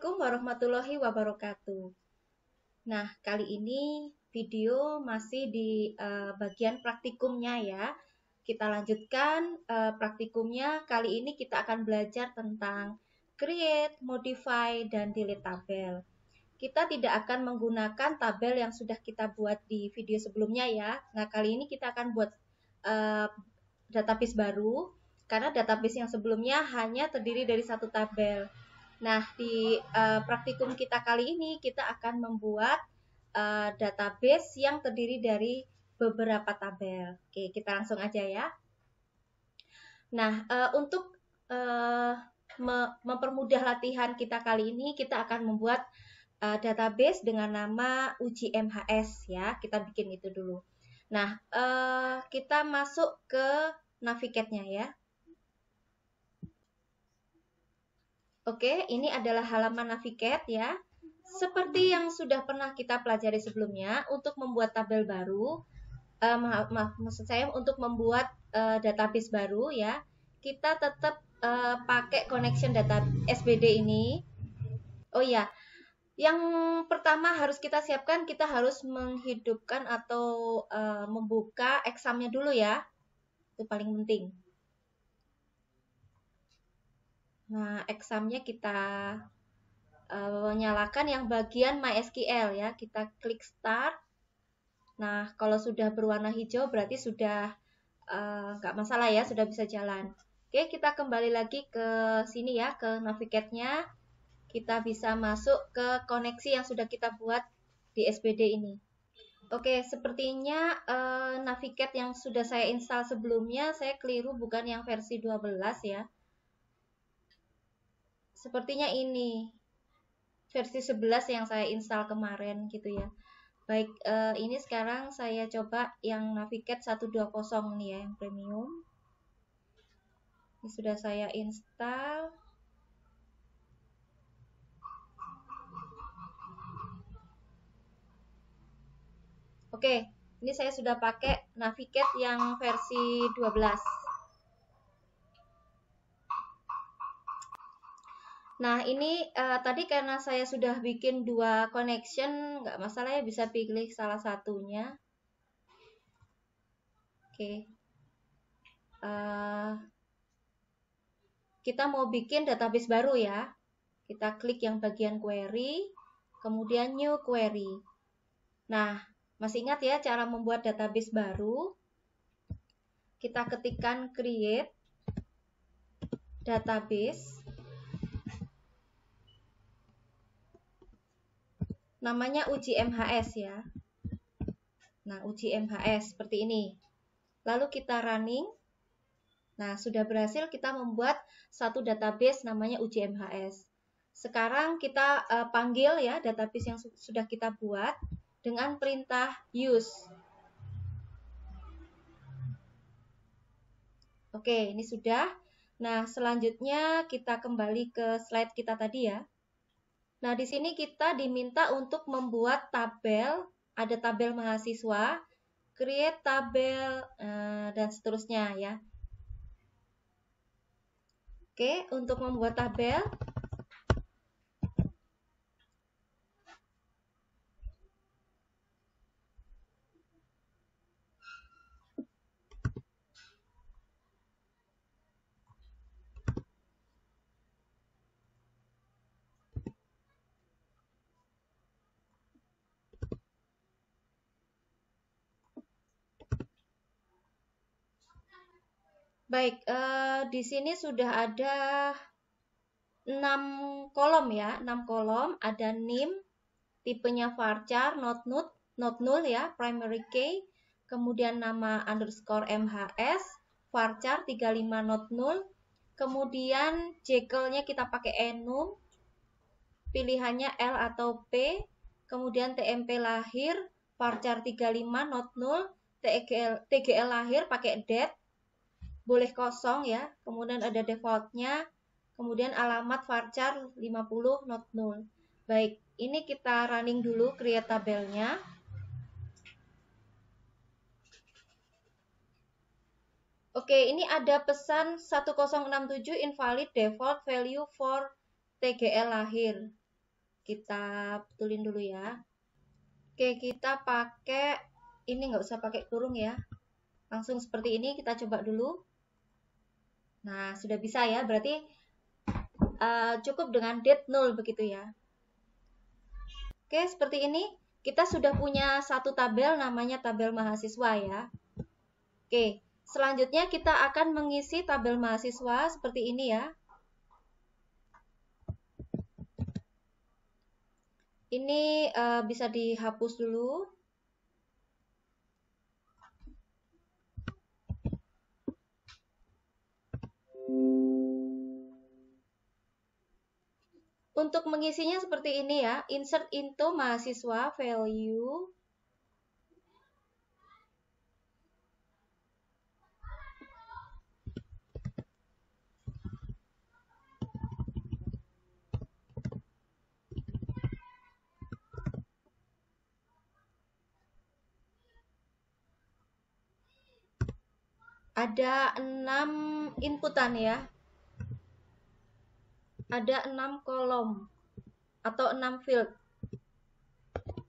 Assalamualaikum warahmatullahi wabarakatuh. Nah, kali ini video masih di bagian praktikumnya ya. Kita lanjutkan praktikumnya. Kali ini kita akan belajar tentang create, modify, dan delete tabel. Kita tidak akan menggunakan tabel yang sudah kita buat di video sebelumnya ya. Nah, kali ini kita akan buat database baru, karena database yang sebelumnya hanya terdiri dari satu tabel. Nah, di praktikum kita kali ini kita akan membuat database yang terdiri dari beberapa tabel. Oke, kita langsung aja ya. Nah, untuk mempermudah latihan kita kali ini, kita akan membuat database dengan nama UGMHS ya. Kita bikin itu dulu. Nah, kita masuk ke Navigate-nya ya. Oke, ini adalah halaman Navigate ya. Seperti yang sudah pernah kita pelajari sebelumnya, untuk membuat tabel baru, maksud saya untuk membuat database baru ya, kita tetap pakai connection data SBD ini. Oh ya, yang pertama harus kita siapkan, kita harus menghidupkan atau membuka examnya dulu ya, itu paling penting. Nah, examnya kita nyalakan yang bagian MySQL ya. Kita klik start. Nah, kalau sudah berwarna hijau berarti sudah nggak masalah ya, sudah bisa jalan. Oke, kita kembali lagi ke sini ya, ke Navigate-nya. Kita bisa masuk ke koneksi yang sudah kita buat di SBD ini. Oke, sepertinya Navigate yang sudah saya install sebelumnya, saya keliru, bukan yang versi 12 ya. Sepertinya ini versi 11 yang saya install kemarin gitu ya. Baik, ini sekarang saya coba yang Navigate 120 nih ya, yang premium. Ini sudah saya install. Oke, ini saya sudah pakai Navigate yang versi 12. Nah, ini tadi karena saya sudah bikin 2 connection, nggak masalah ya, bisa pilih salah satunya. Oke. Kita mau bikin database baru ya. Kita klik yang bagian query, kemudian new query. Nah, masih ingat ya cara membuat database baru? Kita ketikkan create database. Namanya UGMHS ya. Nah, UGMHS seperti ini. Lalu kita running. Nah, sudah berhasil kita membuat satu database namanya UGMHS. Sekarang kita panggil ya database yang sudah kita buat dengan perintah use. Oke, ini sudah. Nah, selanjutnya kita kembali ke slide kita tadi ya. Nah, di sini kita diminta untuk membuat tabel, ada tabel mahasiswa, create tabel, dan seterusnya ya. Oke, untuk membuat tabel, baik, di sini sudah ada 6 kolom ya, 6 kolom, ada name, tipenya varchar, not null ya, primary key, kemudian nama underscore MHS, varchar 35 not null, kemudian Jekyll-nya kita pakai enum, pilihannya L atau P, kemudian TMP lahir, varchar 35 not null, TGL lahir pakai date, boleh kosong ya, kemudian ada defaultnya, kemudian alamat varchar 50 not null. Baik, ini kita running dulu create tabelnya. Oke, ini ada pesan 1067 invalid default value for TGL lahir. Kita betulin dulu ya. Oke, kita pakai, ini nggak usah pakai kurung ya. Langsung seperti ini, kita coba dulu. Nah, sudah bisa ya, berarti cukup dengan date 0 begitu ya. Oke, seperti ini. Kita sudah punya satu tabel, namanya tabel mahasiswa ya. Oke, selanjutnya kita akan mengisi tabel mahasiswa seperti ini ya. Ini bisa dihapus dulu. Untuk mengisinya seperti ini ya, insert into mahasiswa value. Ada 6 inputan ya. Ada 6 kolom atau 6 field.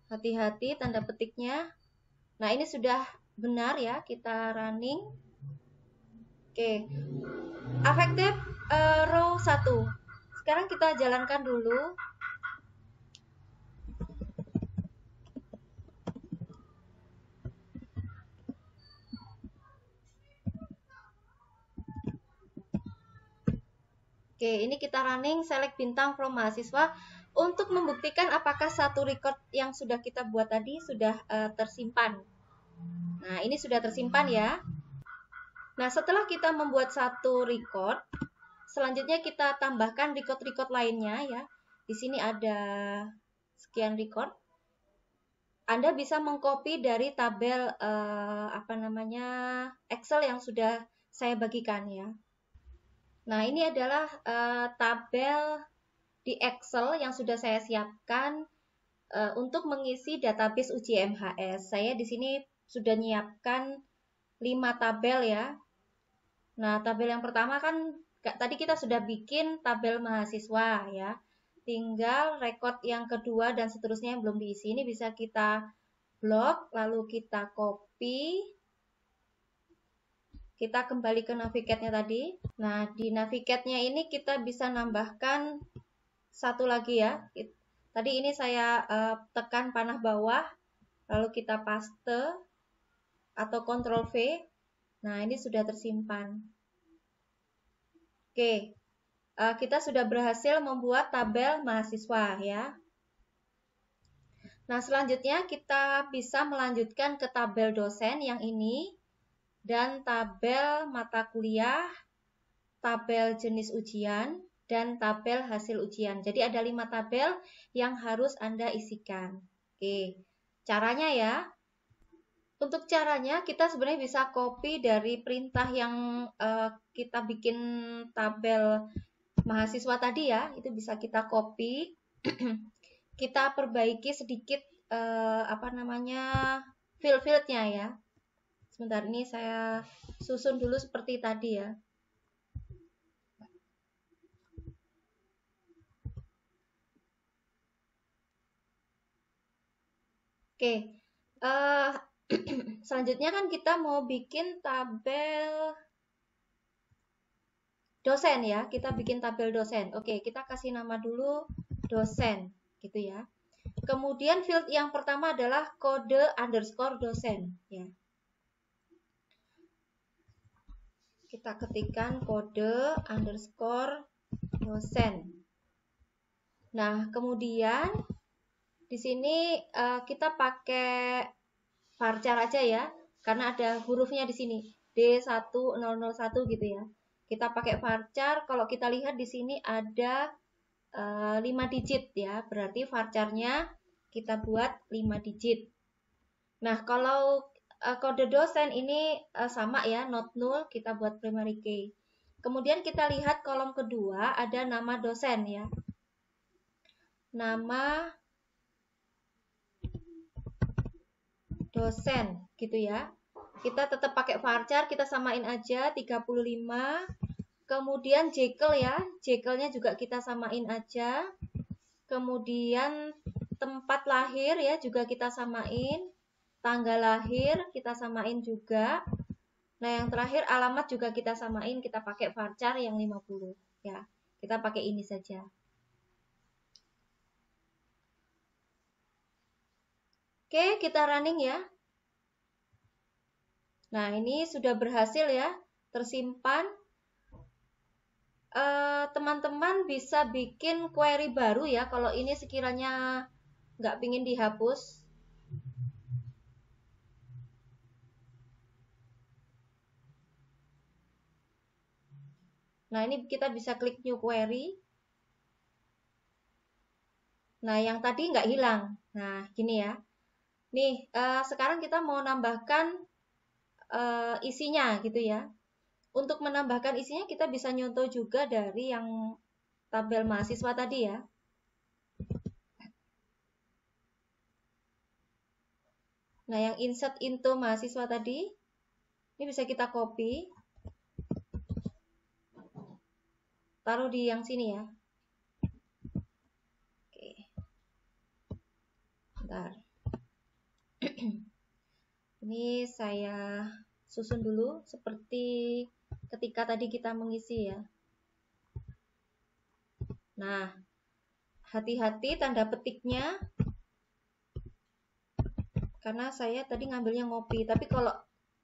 Hati-hati tanda petiknya. Nah, ini sudah benar ya, kita running. Oke. Affected row 1. Sekarang kita jalankan dulu. Oke, ini kita running select bintang from mahasiswa untuk membuktikan apakah satu record yang sudah kita buat tadi sudah tersimpan. Nah, ini sudah tersimpan ya. Nah, setelah kita membuat satu record, selanjutnya kita tambahkan record-record lainnya ya. Di sini ada sekian record. Anda bisa mengcopy dari tabel Excel yang sudah saya bagikan ya. Nah, ini adalah tabel di Excel yang sudah saya siapkan untuk mengisi database UJMHS. Saya di sini sudah menyiapkan 5 tabel ya. Nah, tabel yang pertama kan tadi kita sudah bikin tabel mahasiswa ya. Tinggal rekod yang kedua dan seterusnya yang belum diisi. Ini bisa kita blok, lalu kita copy. Kita kembali ke Navigate-nya tadi. Nah, di Navigate-nya ini kita bisa nambahkan satu lagi ya. Tadi ini saya tekan panah bawah, lalu kita paste atau Ctrl V. Nah, ini sudah tersimpan. Oke, kita sudah berhasil membuat tabel mahasiswa ya. Nah, selanjutnya kita bisa melanjutkan ke tabel dosen yang ini. Dan tabel mata kuliah, tabel jenis ujian, dan tabel hasil ujian. Jadi ada 5 tabel yang harus Anda isikan. Oke, caranya ya. Untuk caranya kita sebenarnya bisa copy dari perintah yang kita bikin tabel mahasiswa tadi ya. Itu bisa kita copy. Kita perbaiki sedikit field-fieldnya ya. Sebentar, ini saya susun dulu seperti tadi ya. Oke, selanjutnya kan kita mau bikin tabel dosen ya. Kita bikin tabel dosen. Oke, kita kasih nama dulu dosen, gitu ya. Kemudian field yang pertama adalah kode underscore dosen ya. Kita ketikkan kode underscore dosen. Nah, kemudian di sini kita pakai varchar aja ya, karena ada hurufnya di sini D1001 gitu ya. Kita pakai varchar. Kalau kita lihat di sini ada 5 digit ya, berarti varcharnya kita buat 5 digit. Nah, kalau kode dosen ini sama ya, not null, kita buat primary key. Kemudian kita lihat kolom kedua ada nama dosen ya. Nama dosen gitu ya. Kita tetap pakai varchar, kita samain aja 35. Kemudian Jekyll ya, Jekyll-nya juga kita samain aja. Kemudian tempat lahir ya juga kita samain. Tanggal lahir kita samain juga. Nah, yang terakhir alamat juga kita samain, kita pakai varchar yang 50 ya. Kita pakai ini saja. Oke, kita running ya. Nah, ini sudah berhasil ya, tersimpan. Teman-teman bisa bikin query baru ya, kalau ini sekiranya nggak pingin dihapus. Nah, ini kita bisa klik new query. Nah, yang tadi nggak hilang. Nah, gini ya. Nih, sekarang kita mau nambahkan isinya gitu ya. Untuk menambahkan isinya kita bisa nyontoh juga dari yang tabel mahasiswa tadi ya. Nah, yang insert into mahasiswa tadi, ini bisa kita copy. Taruh di yang sini ya. Oke. Bentar. Ini saya susun dulu seperti ketika tadi kita mengisi ya. Nah, hati-hati tanda petiknya. Karena saya tadi ngambilnya ngopi, tapi kalau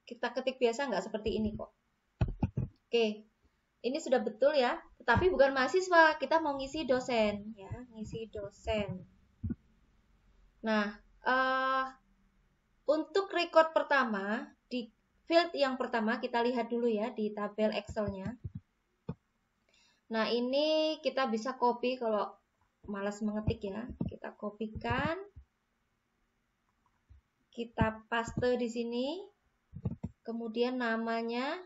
kita ketik biasa nggak seperti ini kok. Oke, ini sudah betul ya, tetapi bukan mahasiswa, kita mau ngisi dosen ya, ngisi dosen. Nah, untuk record pertama di field yang pertama kita lihat dulu ya di tabel Excel-nya. Nah, ini kita bisa copy kalau malas mengetik ya, kita kopikan, kita paste di sini, kemudian namanya.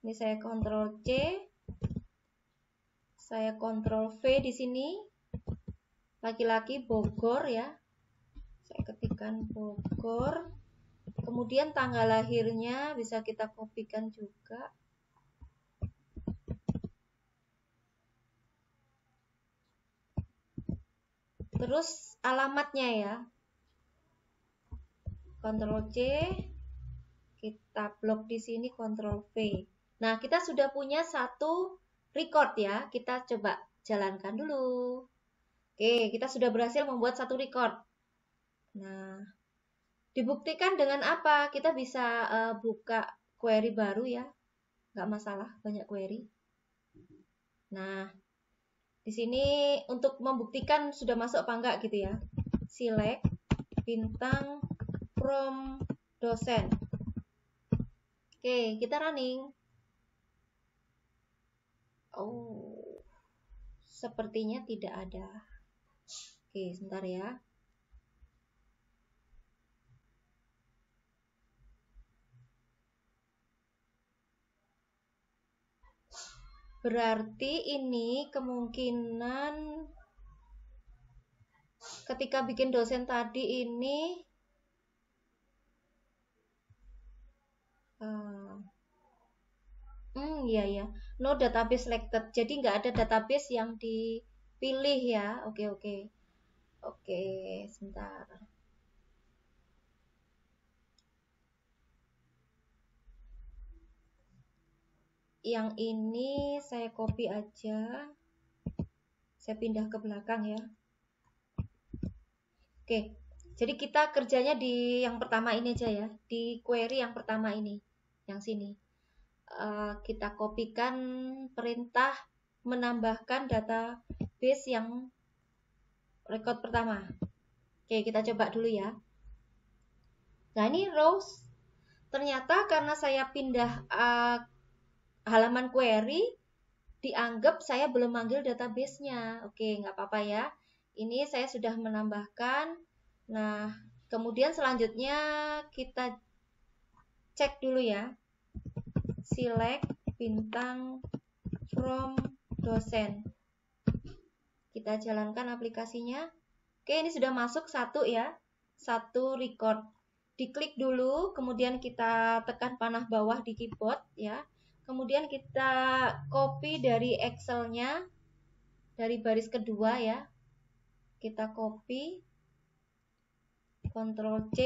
Ini saya Ctrl C, saya Ctrl V di sini. Laki-laki Bogor ya. Saya ketikkan Bogor. Kemudian tanggal lahirnya bisa kita kopikan juga. Terus alamatnya ya. Ctrl C, kita blok di sini Ctrl V. Nah, kita sudah punya satu record ya. Kita coba jalankan dulu. Oke, kita sudah berhasil membuat satu record. Nah, dibuktikan dengan apa? Kita bisa buka query baru ya. Nggak masalah, banyak query. Nah, di sini untuk membuktikan sudah masuk apa enggak gitu ya. Select bintang from dosen. Oke, kita running. Oh, sepertinya tidak ada. Oke, sebentar ya. Berarti ini kemungkinan ketika bikin dosen tadi ini iya ya, no database selected. Jadi nggak ada database yang dipilih ya. Oke, sebentar. Yang ini saya copy aja. Saya pindah ke belakang ya. Oke, jadi kita kerjanya di yang pertama ini aja ya. Di query yang pertama ini, yang sini. Kita kopikan perintah menambahkan database yang record pertama. Oke, kita coba dulu ya. Nah, ini rows. Ternyata karena saya pindah halaman query, dianggap saya belum manggil database-nya. Oke, nggak apa-apa ya. Ini saya sudah menambahkan. Nah, kemudian selanjutnya kita cek dulu ya. Select bintang from dosen. Kita jalankan aplikasinya. Oke, ini sudah masuk satu ya. Satu record. Diklik dulu, kemudian kita tekan panah bawah di keyboard ya. Kemudian kita copy dari Excel-nya. dari baris kedua ya. Kita copy, Ctrl C,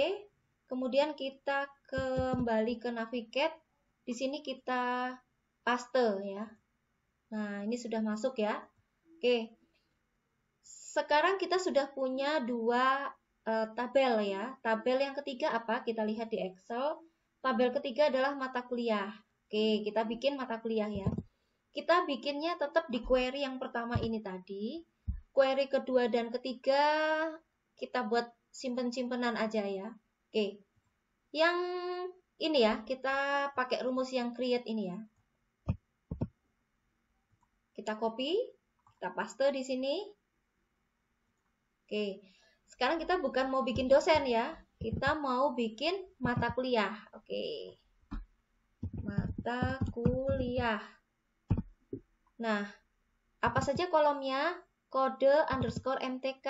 kemudian kita kembali ke navigate. Di sini kita paste ya. Nah, ini sudah masuk ya. Oke. Sekarang kita sudah punya dua tabel ya. Tabel yang ketiga apa? Kita lihat di Excel. Tabel ketiga adalah mata kuliah. Oke, kita bikin mata kuliah ya. Kita bikinnya tetap di query yang pertama ini tadi. Query kedua dan ketiga kita buat simpen-simpenan aja ya. Oke. Yang ini ya, kita pakai rumus yang create ini ya. Kita copy, kita paste di sini. Oke, sekarang kita bukan mau bikin dosen ya, kita mau bikin mata kuliah. Oke, mata kuliah. Nah, apa saja kolomnya? Kode underscore MTK.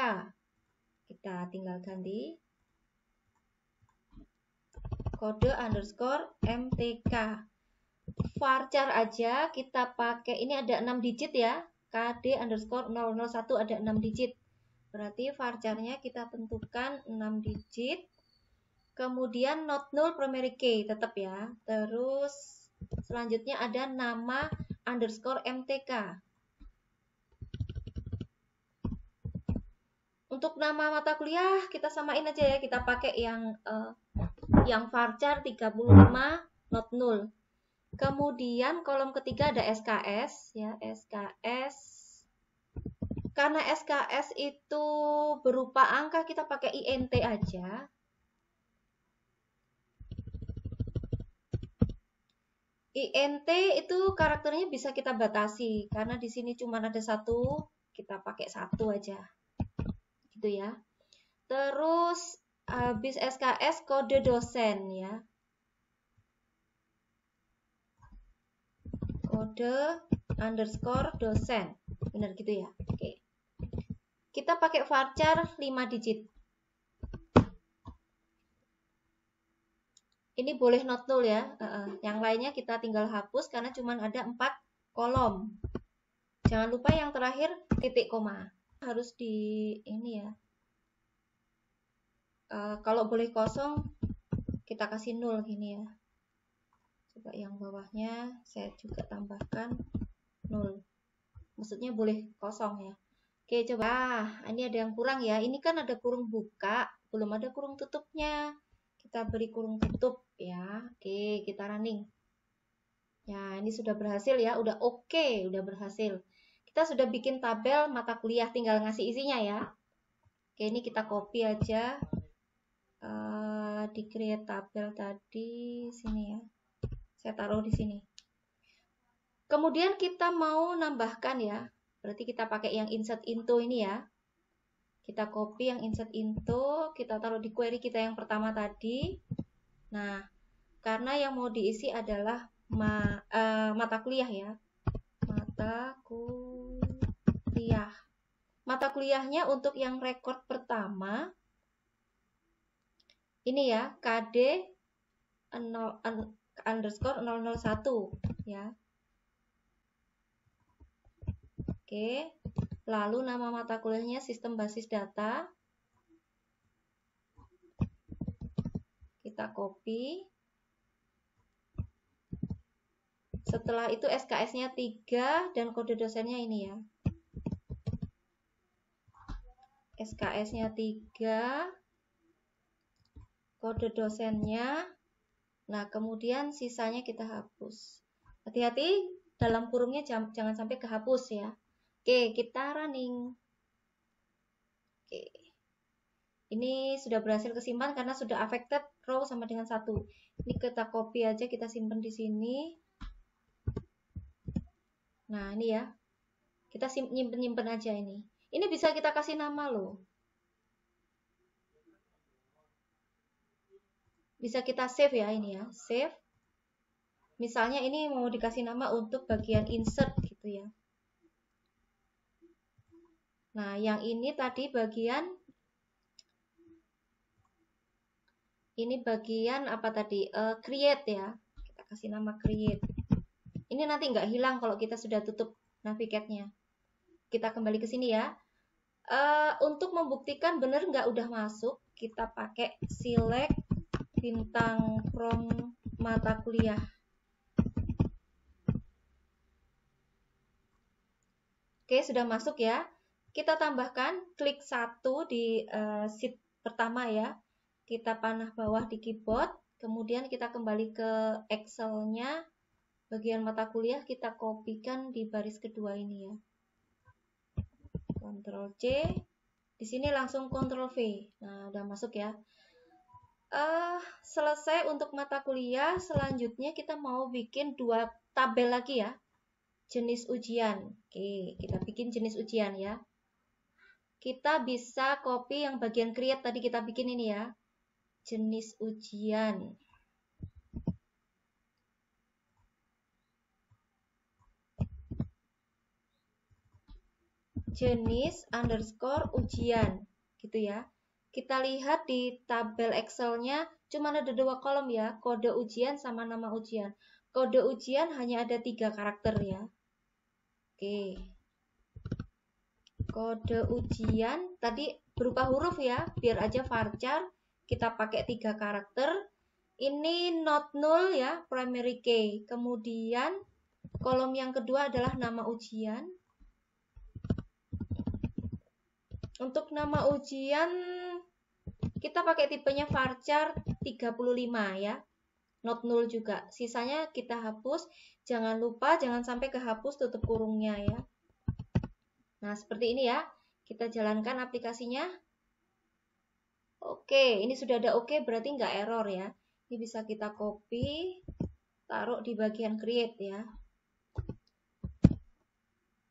Kita tinggal ganti. Kode underscore MTK. Varchar aja kita pakai, ini ada 6 digit ya. KD underscore 001 ada 6 digit. Berarti varcharnya kita tentukan 6 digit. Kemudian not null primary key tetap ya. Terus selanjutnya ada nama underscore MTK. Untuk nama mata kuliah kita samain aja ya. Kita pakai yang varchar 35 not null. Kemudian kolom ketiga ada SKS ya, SKS. Karena SKS itu berupa angka, kita pakai INT aja. INT itu karakternya bisa kita batasi, karena di sini cuma ada satu, kita pakai satu aja. Gitu ya. Terus habis SKS kode dosen ya. Kode underscore dosen. Benar gitu ya. Oke. Kita pakai varchar 5 digit. Ini boleh not null ya. Yang lainnya kita tinggal hapus karena cuma ada 4 kolom. Jangan lupa yang terakhir titik koma. Harus di ini ya. Kalau boleh kosong kita kasih nol gini ya. Coba yang bawahnya saya juga tambahkan 0. Maksudnya boleh kosong ya. Oke, coba. Ini ada yang kurang ya. Ini kan ada kurung buka, belum ada kurung tutupnya. Kita beri kurung tutup ya. Oke, kita running. Ya, ini sudah berhasil ya. Udah oke, udah berhasil. Kita sudah bikin tabel mata kuliah, tinggal ngasih isinya ya. Oke, ini kita copy aja. Di create tabel tadi sini ya. Saya taruh di sini. Kemudian kita mau nambahkan ya. Berarti kita pakai yang insert into ini ya. Kita copy yang insert into, kita taruh di query kita yang pertama tadi. Nah, karena yang mau diisi adalah mata kuliah ya. Mata kuliah. Mata kuliahnya untuk yang record pertama ini ya, KD underscore 001 ya. Oke, lalu nama mata kuliahnya sistem basis data. Kita copy. Setelah itu SKS-nya 3 dan kode dosennya ini ya. SKS-nya 3, kode dosennya. Nah, kemudian sisanya kita hapus. Hati-hati dalam kurungnya jangan sampai kehapus ya. Oke, kita running. Oke. Ini sudah berhasil kesimpan karena sudah affected row sama dengan 1. Ini kita copy aja, kita simpan di sini. Nah, ini ya. Kita nyimpen aja ini. Ini bisa kita kasih nama loh. Bisa kita save ya ini ya. Save. Misalnya ini mau dikasih nama untuk bagian insert gitu ya. Nah, yang ini tadi bagian apa tadi? Create ya. Kita kasih nama create. Ini nanti nggak hilang kalau kita sudah tutup navigate-nya. kita kembali ke sini ya. Untuk membuktikan benar nggak udah masuk, kita pakai select bintang from mata kuliah. Oke, sudah masuk ya. Kita tambahkan klik 1 di sheet pertama ya. Kita panah bawah di keyboard, kemudian kita kembali ke Excel-nya. Bagian mata kuliah kita kopikan di baris kedua ini ya. Ctrl C. Di sini langsung Ctrl V. Nah, udah masuk ya. Selesai untuk mata kuliah. Selanjutnya kita mau bikin 2 tabel lagi ya. Jenis ujian. Oke, kita bikin jenis ujian ya. Kita bisa copy yang bagian create tadi kita bikin ini ya. Jenis ujian. Jenis underscore ujian. Gitu ya. Kita lihat di tabel Excel-nya cuma ada 2 kolom ya. Kode ujian sama nama ujian. Kode ujian hanya ada 3 karakter ya. Oke. Kode ujian tadi berupa huruf ya, biar aja varchar kita pakai 3 karakter. Ini not null ya, primary key. Kemudian kolom yang kedua adalah nama ujian. Untuk nama ujian kita pakai tipenya varchar 35 ya. Not null juga. Sisanya kita hapus. Jangan lupa jangan sampai kehapus tutup kurungnya ya. Nah, seperti ini ya. Kita jalankan aplikasinya. Oke, ini sudah ada oke, berarti nggak error ya. Ini bisa kita copy, taruh di bagian create ya.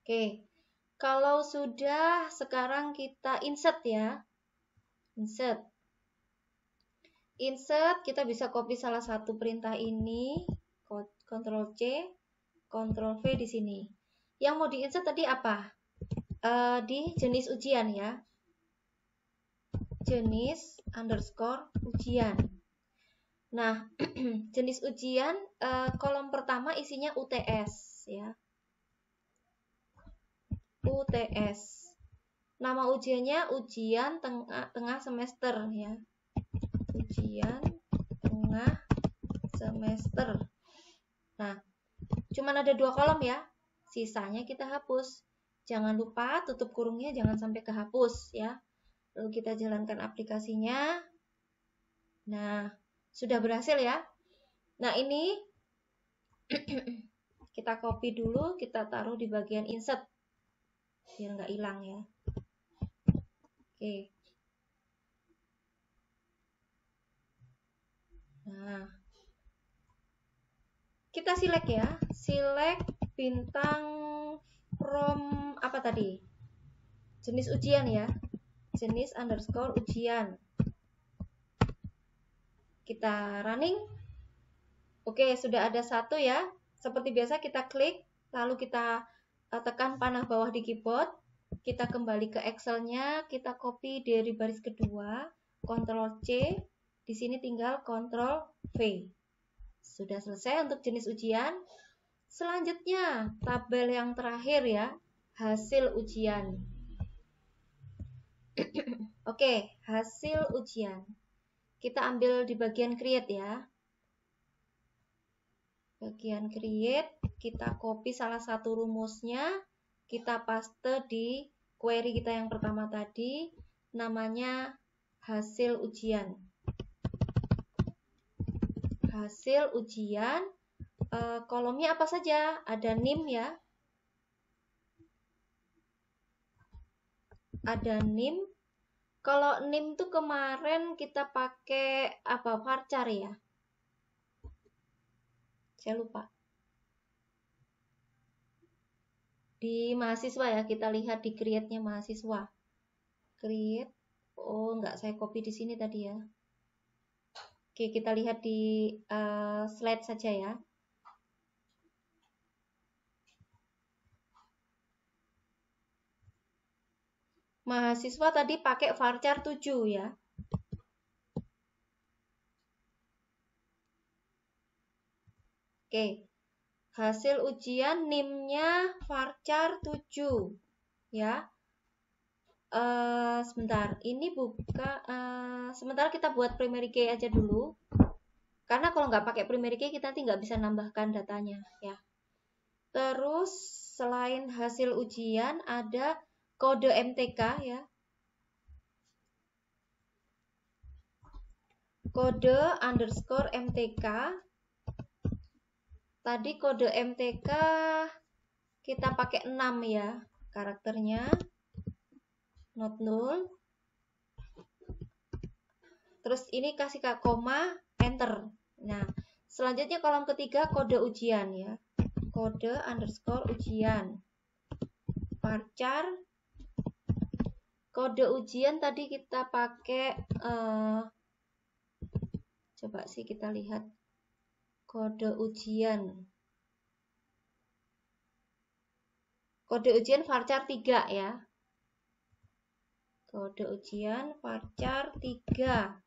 Oke, kalau sudah, sekarang kita insert ya. Insert. Insert, kita bisa copy salah satu perintah ini. Ctrl C, Ctrl V di sini. Yang mau di-insert tadi apa? Di jenis ujian ya. Jenis underscore ujian. Nah, jenis ujian kolom pertama isinya UTS ya. UTS. Nama ujiannya ujian tengah semester ya. Ujian tengah semester. Nah, cuman ada 2 kolom ya. Sisanya kita hapus. Jangan lupa tutup kurungnya jangan sampai kehapus ya. Lalu kita jalankan aplikasinya. Nah, sudah berhasil ya. Nah, ini kita copy dulu, kita taruh di bagian insert. Biar nggak hilang ya. Oke. Nah, kita select ya. Select bintang from apa tadi? Jenis ujian ya. Jenis underscore ujian. Kita running. Oke, sudah ada 1 ya. Seperti biasa kita klik, lalu kita tekan panah bawah di keyboard. Kita kembali ke Excel-nya, kita copy dari baris kedua, Ctrl C. Di sini tinggal Ctrl V. Sudah selesai untuk jenis ujian. Selanjutnya, tabel yang terakhir ya, hasil ujian. Oke, hasil ujian. Kita ambil di bagian create ya. Bagian create, kita copy salah satu rumusnya, kita paste di query kita yang pertama tadi, namanya hasil ujian. Hasil ujian, kolomnya apa saja? Ada NIM ya. Ada NIM. Kalau NIM tuh kemarin kita pakai apa? Varchar ya. Saya lupa. Di mahasiswa ya, kita lihat di create-nya mahasiswa. Create. Oh, enggak saya copy di sini tadi ya. Oke, kita lihat di slide saja ya. Mahasiswa tadi pakai varchar 7 ya. Oke. Hasil ujian NIM-nya varchar 7. ya. Sebentar, ini buka. Sementara kita buat primary key aja dulu, karena kalau nggak pakai primary key kita nanti nggak bisa nambahkan datanya ya. Terus selain hasil ujian ada kode MTK ya. Kode underscore MTK. Tadi kode MTK kita pakai 6 ya karakternya. Not null. Terus ini kasih koma, enter. Nah, selanjutnya kolom ketiga kode ujian ya. Kode underscore ujian. Varchar. Kode ujian tadi kita pakai, coba sih kita lihat. Kode ujian. Kode ujian varchar 3 ya. Kode ujian varchar 3.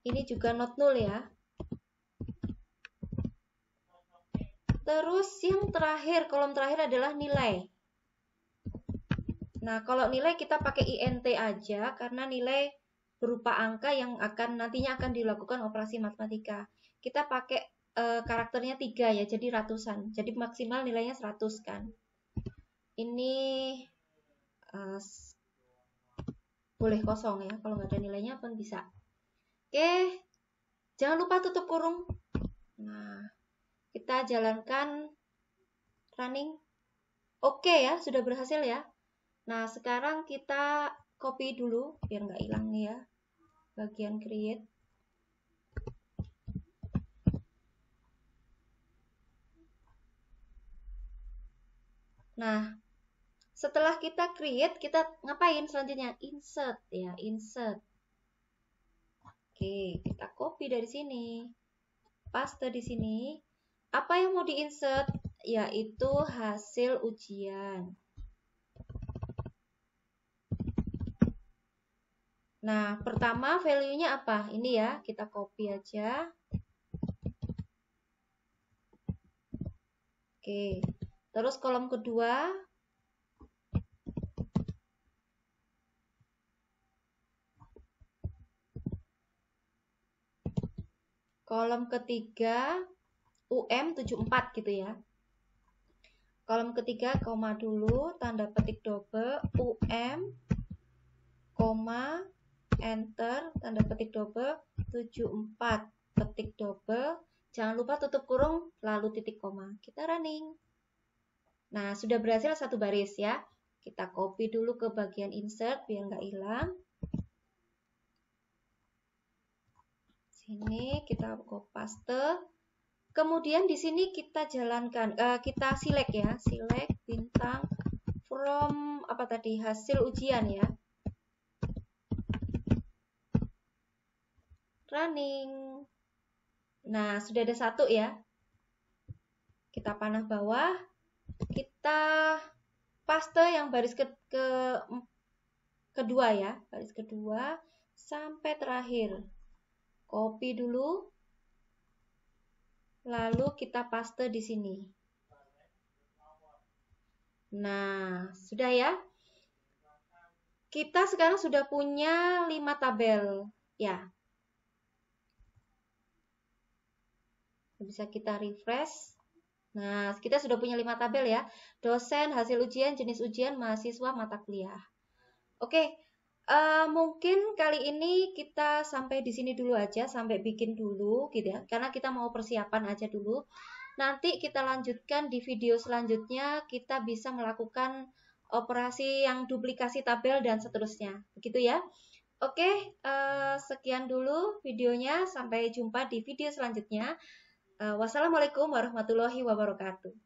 Ini juga not null ya. Terus yang terakhir, kolom terakhir adalah nilai. Nah, kalau nilai kita pakai int aja karena nilai berupa angka yang nantinya akan dilakukan operasi matematika. Kita pakai karakternya 3 ya, jadi ratusan. Jadi maksimal nilainya 100 kan. Ini boleh kosong ya, kalau nggak ada nilainya pun bisa. Oke, jangan lupa tutup kurung. Nah, kita jalankan running. Oke ya, sudah berhasil ya. Nah, sekarang kita copy dulu, biar nggak hilang nih ya, bagian create. Nah, setelah kita create, kita ngapain selanjutnya? Insert ya, insert. Oke, kita copy dari sini, paste di sini. Apa yang mau di-insert? Yaitu hasil ujian. Nah, pertama value-nya apa? Ini ya, kita copy aja. Oke, terus kolom kedua. Kolom ketiga UM74 gitu ya. Kolom ketiga koma dulu, tanda petik double, UM, koma, enter, tanda petik double, 74, petik double, jangan lupa tutup kurung, lalu titik koma. Kita running. Nah, sudah berhasil satu baris ya. Kita copy dulu ke bagian insert biar nggak hilang. Sini kita paste. Kemudian di sini kita jalankan, kita select ya, select bintang from apa tadi, hasil ujian ya. Running. Nah, sudah ada satu ya. Kita panah bawah, kita paste yang baris kedua ya, baris kedua sampai terakhir. Copy dulu. Lalu kita paste di sini. Nah, sudah ya. Kita sekarang sudah punya 5 tabel. Ya. Bisa kita refresh. Nah, kita sudah punya 5 tabel ya. Dosen, hasil ujian, jenis ujian, mahasiswa, mata kuliah. Oke. Mungkin kali ini kita sampai di sini dulu aja, sampai bikin dulu gitu ya, karena kita mau persiapan aja dulu. Nanti kita lanjutkan di video selanjutnya, kita bisa melakukan operasi yang duplikasi tabel dan seterusnya, begitu ya. Oke, sekian dulu videonya, sampai jumpa di video selanjutnya. Wassalamualaikum warahmatullahi wabarakatuh.